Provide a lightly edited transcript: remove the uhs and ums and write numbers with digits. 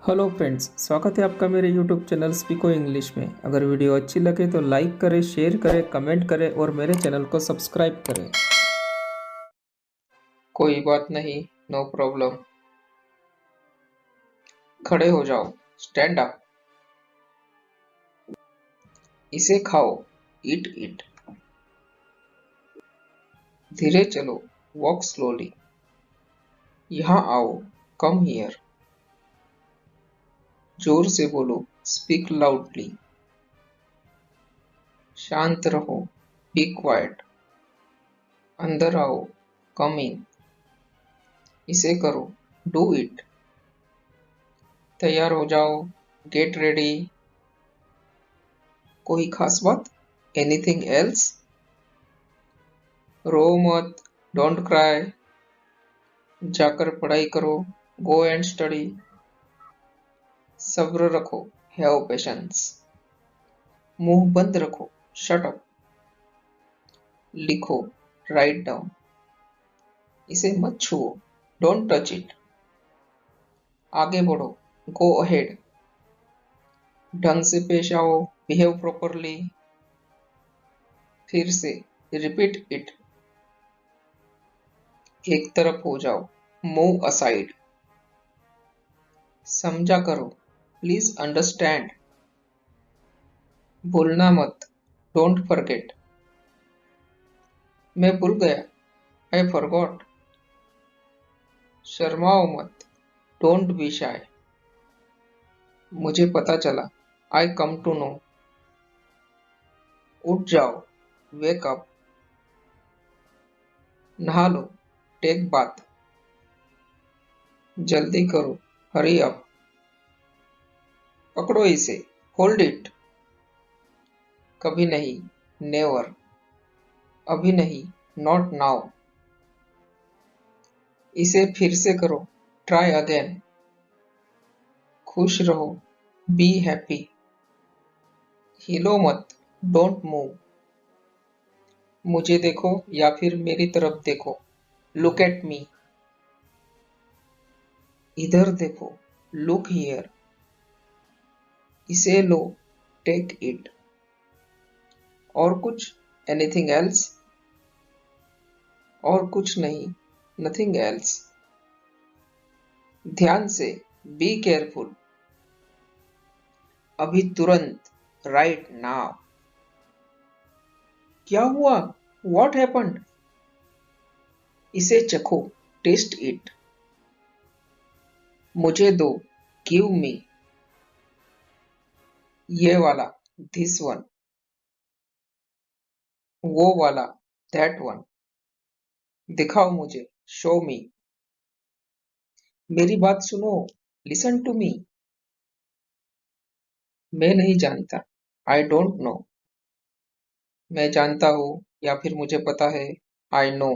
Hello friends, स्वागत है आपका मेरे यूट्यूब चैनल स्पीको इंग्लिश में। अगर वीडियो अच्छी लगे तो लाइक करें, शेयर करें, कमेंट करें और मेरे चैनल को सब्सक्राइब करें। कोई बात नहीं, नो प्रॉब्लम। खड़े हो जाओ, स्टैंड अप। इसे खाओ, ईट इट। धीरे चलो, वॉक स्लोली। यहाँ आओ, कम हियर। जोर से बोलो, स्पीक लाउडली। शांत रहो, बी क्वाइट। अंदर आओ, कम इन। इसे करो, डू इट। तैयार हो जाओ, गेट रेडी। कोई खास बात? Anything else? रो मत, डोंट क्राई। जाकर पढ़ाई करो, गो एंड स्टडी। सब्र रखो, हैव पेशेंस। मुंह बंद रखो, शट अप। लिखो, राइट डाउन। इसे मत छुओ, डोंट टच इट। आगे बढ़ो, गो अहेड। ढंग से पेश आओ, बिहेव प्रॉपरली। फिर से, रिपीट इट। एक तरफ हो जाओ, मूव असाइड। समझा करो, प्लीज अंडरस्टैंड। भूलना मत, डोंट फॉरगेट। मैं भूल गया, आई फॉरगॉट। शर्माओ मत, डोंट बी शाय। मुझे पता चला, आई कम टू नो। उठ जाओ, वेक अप। नहा लो, टेक बाथ। जल्दी करो, हरी अप। पकड़ो इसे, होल्ड इट। कभी नहीं, नेवर। अभी नहीं, नॉट नाउ। इसे फिर से करो, ट्राई अगेन। खुश रहो, बी हैप्पी। हिलो मत, डोंट मूव। मुझे देखो या फिर मेरी तरफ देखो, लुक एट मी। इधर देखो, लुक हियर। इसे लो, टेक इट। और कुछ? Anything else? और कुछ नहीं, नथिंग एल्स। ध्यान से, बी केयरफुल। अभी तुरंत, राइट नाउ। क्या हुआ? What happened? इसे चखो, टेस्ट इट। मुझे दो, गिव मी। ये वाला, दिस वन। वो वाला, दैट वन। दिखाओ मुझे, शो मी। मेरी बात सुनो, लिसन टू मी। मैं नहीं जानता, आई डोंट नो। मैं जानता हूँ या फिर मुझे पता है, आई नो।